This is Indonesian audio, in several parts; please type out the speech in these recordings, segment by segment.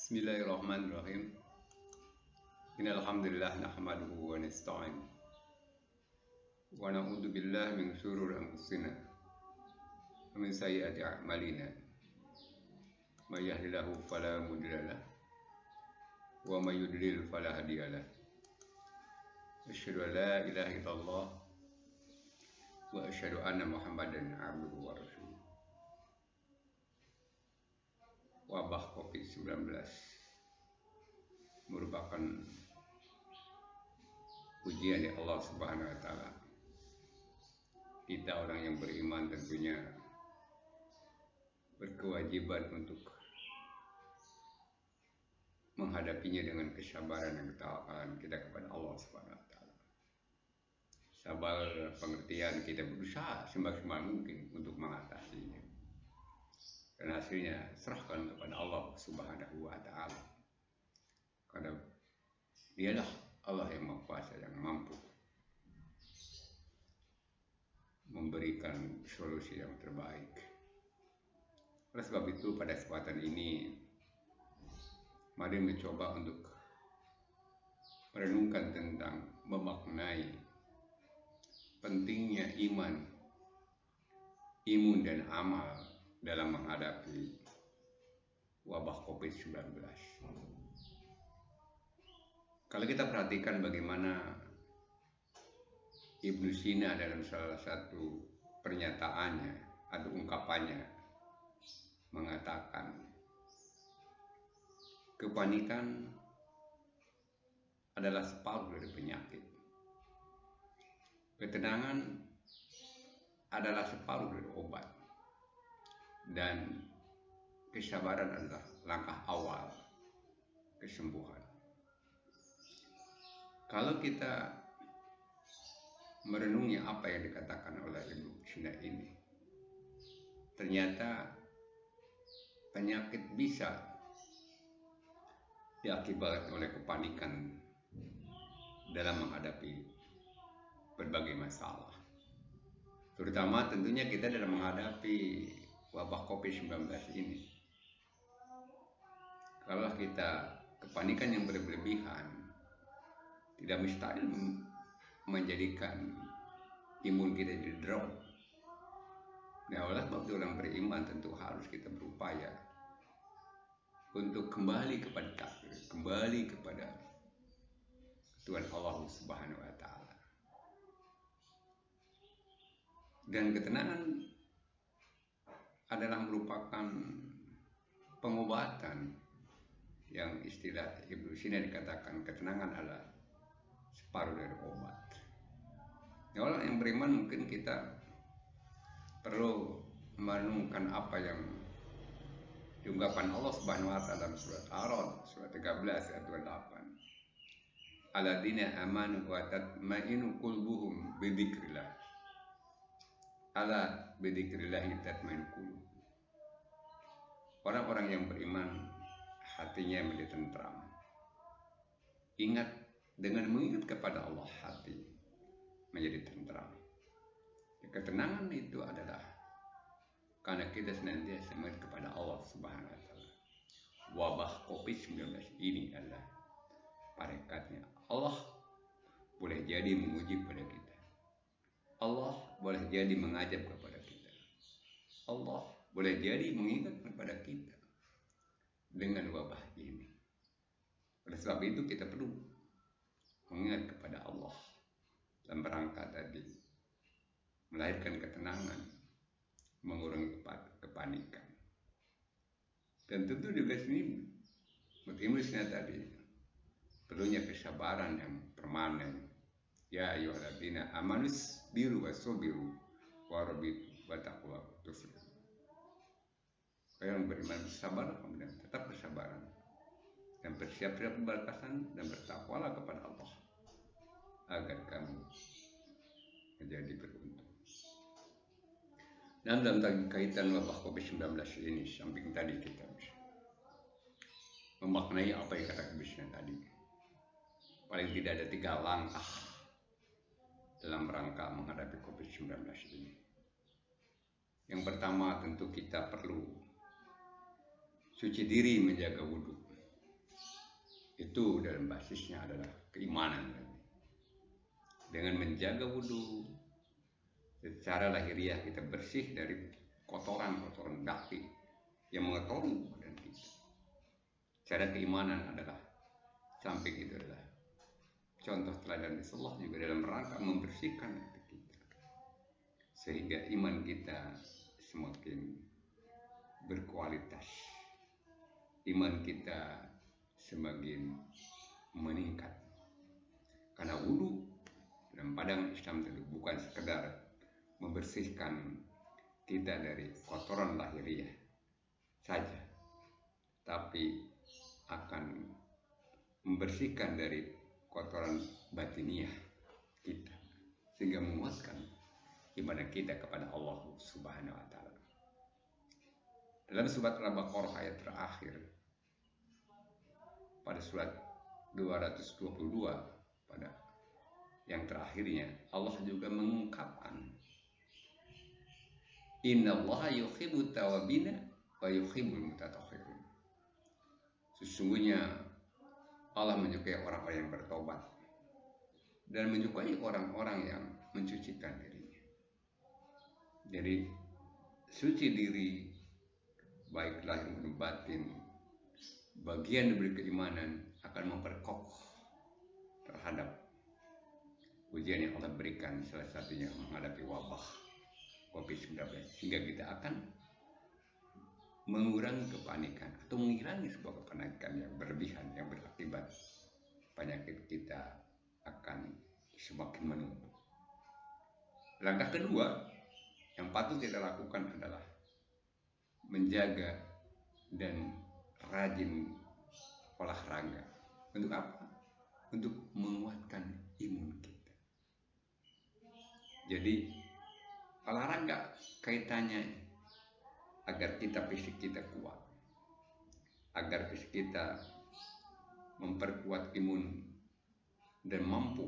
Bismillahirrahmanirrahim. Innal hamdalillah nahmaduhu wa nasta'in wa na'udzu billahi min shururi anfusina wa min sayyiati a'malina. May yahdihillahu fala mudilla lahu wa may yudlil fala hadiya lahu. Asyhadu an la ilaha illallah wa asyhadu anna Muhammadan abduhu wa rasuluh. Wabah COVID-19 merupakan ujian dari Allah Subhanahu wa Ta'ala. Kita orang yang beriman tentunya berkewajiban untuk menghadapinya dengan kesabaran dan ketawakan kita kepada Allah Subhanahu wa Ta'ala. Sabar pengertian kita berusaha semaksimal mungkin untuk mengatasinya. Dan hasilnya serahkan kepada Allah Subhanahu wa Ta'ala. Karena dialah Allah yang Maha Kuasa, yang mampu memberikan solusi yang terbaik. Oleh sebab itu pada kesempatan ini mari mencoba untuk merenungkan tentang memaknai pentingnya iman dan amal dalam menghadapi wabah COVID-19. Kalau kita perhatikan bagaimana Ibnu Sina dalam salah satu pernyataannya atau ungkapannya mengatakan, kepanikan adalah separuh dari penyakit. Ketenangan adalah separuh dari obat. Dan kesabaran adalah langkah awal kesembuhan. Kalau kita merenungi apa yang dikatakan oleh Ibnu Sina ini, ternyata penyakit bisa diakibatkan oleh kepanikan dalam menghadapi berbagai masalah. Terutama tentunya kita dalam menghadapi wabah COVID-19 ini. Kalau kita kepanikan yang berlebihan, tidak mustahil menjadikan imun kita jadi drop. Nah, oleh sebab itu orang beriman tentu harus kita berupaya untuk kembali kepada takdir, kembali kepada Tuhan Allah Subhanahu wa Ta'ala. Dan ketenangan adalah merupakan pengobatan yang istilah Ibnu Sina dikatakan ketenangan adalah separuh dari obat. Ya, orang yang beriman mungkin kita perlu merenungkan apa yang diungkapkan Allah Subhanahu wa Ta'ala dalam surat Ar-Ra'd surat 13 ayat 28. Alladzina amanu wa tatma'innu qulubuhum bidzikrillah. Ala bidzikrillahi tatmainnul qulub. Orang-orang yang beriman hatinya menjadi tentram. Ingat, dengan mengingat kepada Allah hati menjadi tentram. Ketenangan itu adalah karena kita senantiasa mengingat kepada Allah Subhanahu wa Ta'ala. Wabah COVID-19 ini adalah parekatnya. Allah boleh jadi menguji kepada kita. Allah boleh jadi mengajak kepada kita. Allah boleh jadi mengingat kepada kita dengan wabah ini. Oleh sebab itu kita perlu mengingat kepada Allah dalam rangka tadi melahirkan ketenangan, mengurangi kepanikan. Dan tentu juga sini bertimbulnya tadi perlunya kesabaran yang permanen. Ya ayyuhalladzina amanu biru wasabiru warabitu wattaqwa tuflihun. Yang beriman bersabar, kemudian tetap bersabaran dan bersiap-siap berbatasan dan bertakwalah kepada Allah agar kamu menjadi beruntung. Dan dalam kaitan wabah COVID-19 ini, samping tadi kita bisa memaknai apa yang kata Ibnu tadi. Paling tidak ada 3 langkah dalam rangka menghadapi COVID-19 ini. Yang pertama tentu kita perlu suci diri menjaga wudhu. Itu dalam basisnya adalah keimanan. Dengan menjaga wudhu secara lahiriah kita bersih dari kotoran-kotoran daki yang mengotori badan kita. Cara keimanan adalah samping itu adalah contoh teladan Rasulullah juga dalam rangka membersihkan hati kita, sehingga iman kita semakin berkualitas, iman kita semakin meningkat. Karena wudhu dalam pandangan Islam itu bukan sekedar membersihkan kita dari kotoran lahiriah saja, tapi akan membersihkan dari kotoran batiniah kita, sehingga menguatkan iman kita kepada Allah Subhanahu wa Ta'ala. Dalam surat Al-Baqarah ayat terakhir, pada surat 222 pada yang terakhirnya, Allah juga mengungkapkan innallaha yuhibbut tawabina wa yuhibbul mutatahhirin. Sesungguhnya Allah menyukai orang-orang yang bertobat dan menyukai orang-orang yang mencucikan dirinya. Jadi suci diri baik lahir maupun batin, bagian dari keimanan, akan memperkokoh terhadap ujian yang Allah berikan, salah satunya menghadapi wabah COVID-19, sehingga kita akan mengurangi kepanikan atau mengurangi sebuah kepanikan yang berlebihan yang berakibat penyakit kita akan semakin menumpuk. Langkah kedua yang patut kita lakukan adalah menjaga dan rajin olahraga. Untuk apa? Untuk menguatkan imun kita. Jadi olahraga kaitannya agar fisik kita kuat, agar fisik kita memperkuat imun dan mampu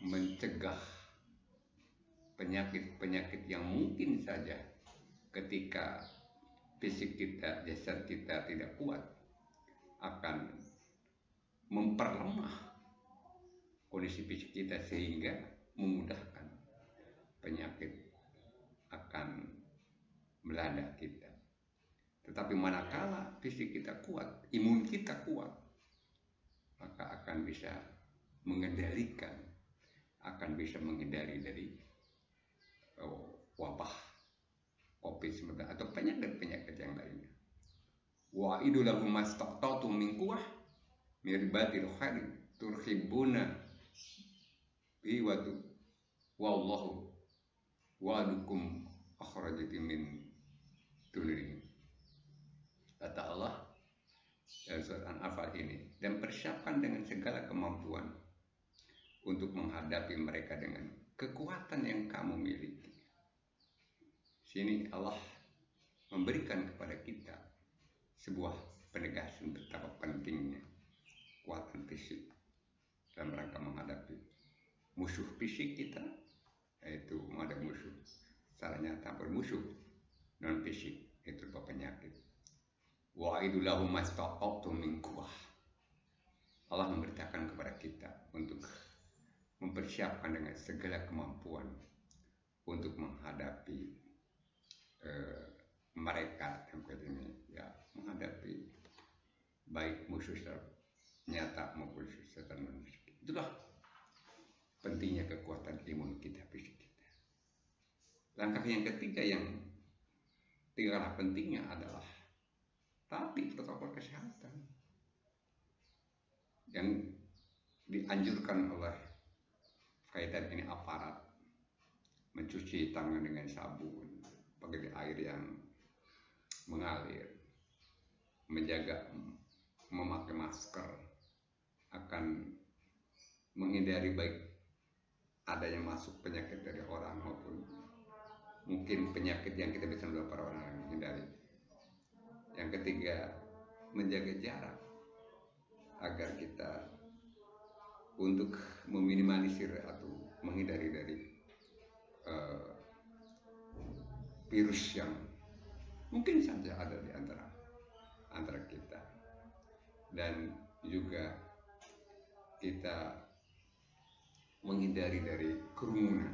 mencegah penyakit-penyakit yang mungkin saja ketika fisik kita, jasad kita tidak kuat, akan memperlemah kondisi fisik kita sehingga memudahkan penyakit akan melanda kita. Tetapi manakala fisik kita kuat, imun kita kuat, maka akan bisa mengendalikan, akan bisa menghindari dari wabah COVID-19 atau penyakit-penyakit yang lainnya. Wa idulahum mastaqtatu min quwwah mirbatil khair turhibuna bi wallahu wa'adukum akhrajati min dunin. Kata Allah dalam surat An-Anfal ini, dan persiapkan dengan segala kemampuan untuk menghadapi mereka dengan kekuatan yang kamu miliki. Sini Allah memberikan kepada kita sebuah penegasan betapa pentingnya kekuatan fisik dalam rangka menghadapi musuh fisik kita, yaitu menghadapi musuh secara nyata, bermusuh non fisik, yaitu penyakit. Wa idulahum mastaqatu min quwwah. Allah memberitakan kepada kita untuk mempersiapkan dengan segala kemampuan untuk menghadapi mereka tempat ini, ya, menghadapi baik musuh nyata maupun secara non fisik. Itulah pentingnya kekuatan imun kita, fisik kita. Langkah yang ketiga yang tidak kalah pentingnya adalah taati protokol kesehatan yang dianjurkan oleh kaitan ini aparat, mencuci tangan dengan sabun, pakai air yang mengalir, menjaga memakai masker, akan menghindari baik adanya masuk penyakit dari orang maupun mungkin penyakit yang kita bisa menular pada orang yang menghindari. Yang ketiga, menjaga jarak agar kita untuk meminimalisir atau menghindari dari virus yang mungkin saja ada di antara kita. Dan juga kita menghindari dari kerumunan,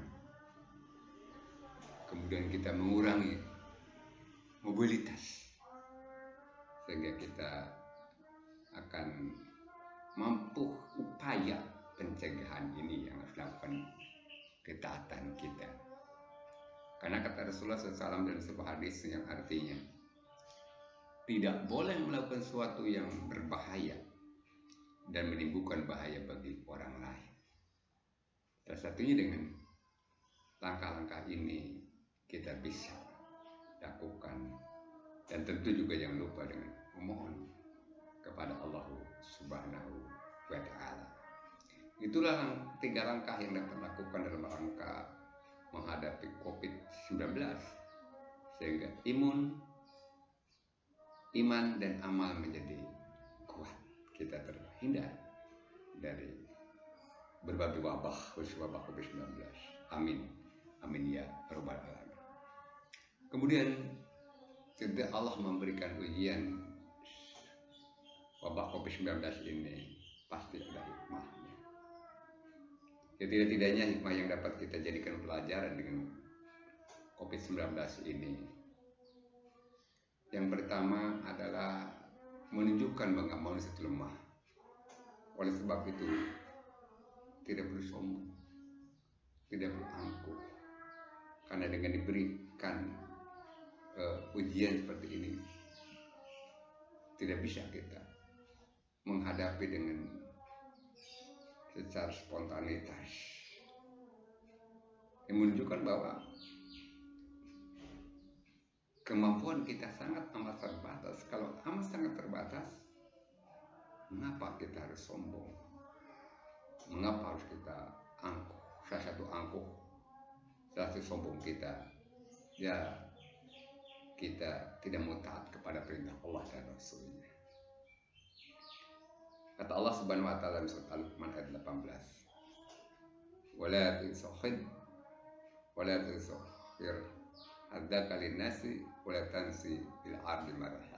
kemudian kita mengurangi mobilitas sehingga kita akan mampu upaya pencegahan ini yang harus dilakukan ketaatan kita. Karena kata Rasulullah SAW dalam sebuah hadis yang artinya tidak boleh melakukan sesuatu yang berbahaya dan menimbulkan bahaya bagi orang lain. Salah satunya dengan langkah-langkah ini kita bisa lakukan, dan tentu juga jangan lupa dengan memohon kepada Allah Subhanahu wa Ta'ala. Itulah 3 langkah yang dapat dilakukan dalam rangka menghadapi COVID-19 sehingga iman dan amal menjadi kuat, kita terhindar dari berbagai wabah, khususnya wabah COVID-19. Amin, amin ya rabbal alamin. Kemudian ketika Allah memberikan ujian wabah COVID-19 ini, pasti ada hikmahnya. Tidak-tidaknya hikmah yang dapat kita jadikan pelajaran dengan COVID-19 ini. Yang pertama adalah menunjukkan bahwa manusia itu lemah. Oleh sebab itu, tidak perlu sombong, tidak perlu angkuh. Karena dengan diberikan ujian seperti ini, tidak bisa kita menghadapi dengan secara spontanitas, yang menunjukkan bahwa kemampuan kita sangat amat terbatas. Kalau amat sangat terbatas, mengapa kita harus sombong? Mengapa harus kita angkuh? Salah satu sombong kita, ya kita tidak mau taat kepada perintah Allah dan Rasulnya. Kata Allah Subhanahu wa Ta'ala dalam surat Al-Luqman ayat 18, wala tusakhir hadzaka linnasi wala tansi bil ardi maraha.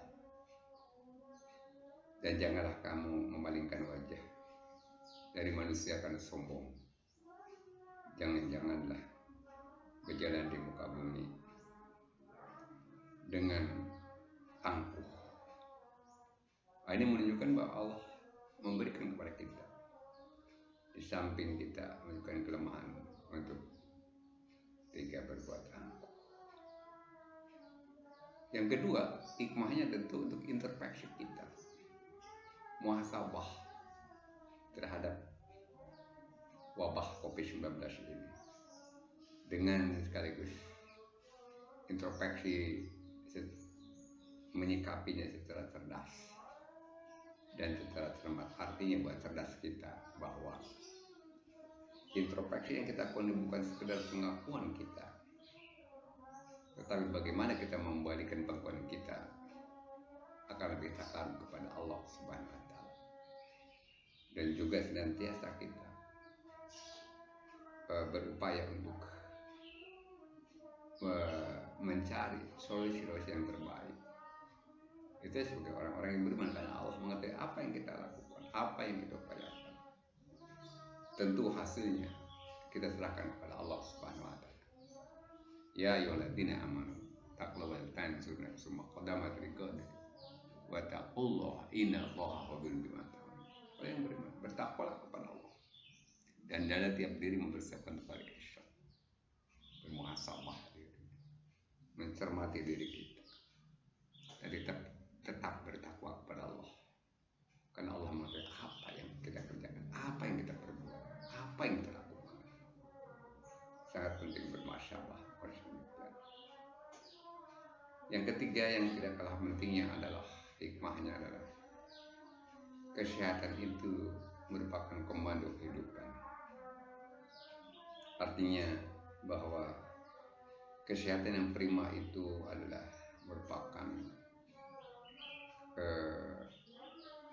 Dan janganlah kamu memalingkan wajah dari manusia karena sombong. Janganlah berjalan di muka bumi dengan angkuh. Ini menunjukkan bahwa Allah memberikan kepada kita, di samping kita menunjukkan kelemahan, untuk tidak berbuat angkuh. Yang kedua, hikmahnya tentu untuk introspeksi kita, muhasabah terhadap wabah COVID-19 ini, dengan sekaligus introspeksi menyikapinya secara cerdas dan secara cermat. Artinya buat cerdas kita bahwa introspeksi yang kita lakukan bukan sekedar pengakuan kita, tetapi bagaimana kita membalikan pengakuan kita akan lebih takarub kepada Allah Subhanahu wa Ta'ala. Dan juga senantiasa kita berupaya untuk mencari solusi-solusi yang terbaik. Itu sebagai orang-orang yang beriman, karena Allah mengetahui apa yang kita lakukan, apa yang kita upayakan. Tentu hasilnya kita serahkan kepada Allah Subhanahu wa Ta'ala. Ya ayyuhalladzina amanu taqullaha wal tanzur nafsum ma qaddamat lighad wa taqullaha innallaha khabirun bima ta'malun. Orang yang beriman, bertakwalah kepada Allah, dan dalam tiap diri mempersiapkan tempat hisab, bermuhasabah diri, mencermati diri kita, dan tetap bertakwa kepada Allah. Karena Allah mengetahui apa yang kita kerjakan, apa yang kita perbuat, apa yang kita lakukan. Sangat penting bermuhasabah. Yang ketiga yang tidak kalah pentingnya adalah hikmahnya adalah kesehatan itu merupakan komando kehidupan. Artinya bahwa kesehatan yang prima itu adalah merupakan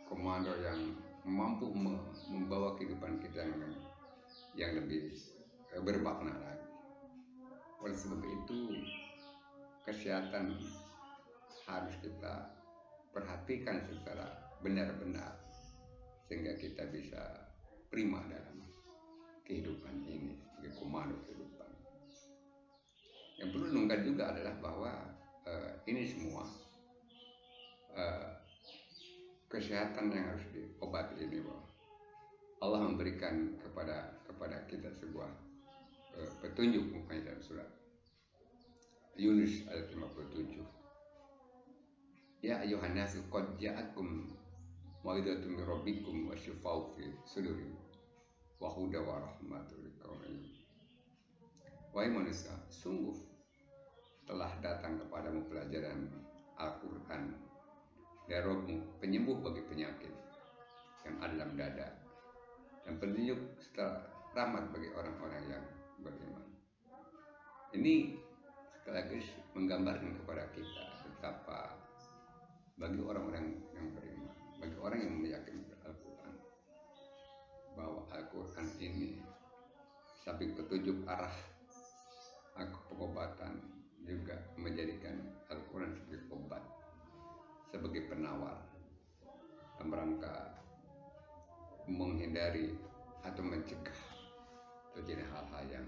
komando yang mampu membawa kehidupan kita yang lebih bermakna lagi. Oleh sebab itu, kesehatan harus kita perhatikan secara benar-benar, sehingga kita bisa prima dalam kehidupan ini sebagai komando kehidupan. Yang perlu diingat juga adalah bahwa ini semua kesehatan yang harus diobati ini, bahwa Allah memberikan kepada kita sebuah petunjuk mukanya dalam surat Yunus ayat 57. Ya ayuhan nasu qad ja'akum mau'izatun min rabbikum wa shifaa'un fi sudurikum wa hudan wa rahmatun liqaumin. Wahai manusia, sungguh telah datang kepadamu pelajaran Al-Quran dari Rabbmu, penyembuh bagi penyakit yang ada dalam dada, dan petunjuk serta rahmat bagi orang-orang yang beriman. Ini sekaligus menggambarkan kepada kita betapa bagi orang-orang yang beriman, bagi orang yang meyakini Al-Quran, bahwa Al-Quran ini samping petunjuk arah pengobatan, juga menjadikan Al-Quran sebagai obat, sebagai penawar dalam rangka menghindari atau mencegah terjadi hal-hal yang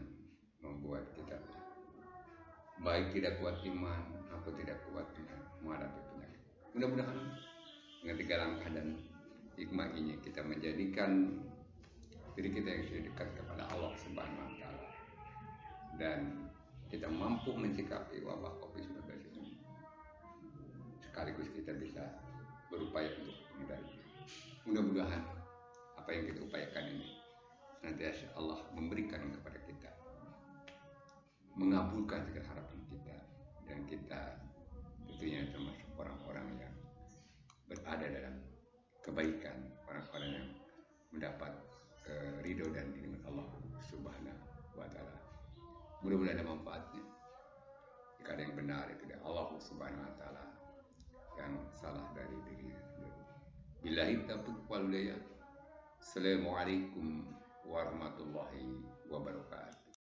membuat kita baik tidak kuat iman atau tidak kuat menghadapi penyakit. Mudah-mudahan dengan 3 langkah dan hikmah ini kita menjadikan diri kita yang sudah dekat kepada Allah Subhanahu wa Ta'ala, dan kita mampu mencikapi wabah COVID-19 ini, sekaligus kita bisa berupaya untuk menghindari. Mudah-mudahan apa yang kita upayakan ini senantiasa Allah memberikan kepada kita, mengabulkan segala harapan kita, dan kita tentunya termasuk orang-orang yang berada dalam kebaikan, orang-orang yang mendapat ridho dan nikmat Allah Subhanahu wa Ta'ala. Mudah-mudahan ada manfaatnya. Jika ada yang benar itu dari Allah Subhanahu wa Ta'ala, yang salah dari diri sendiri. Billahi taufiq wal hidayah. Assalamualaikum warahmatullahi wabarakatuh.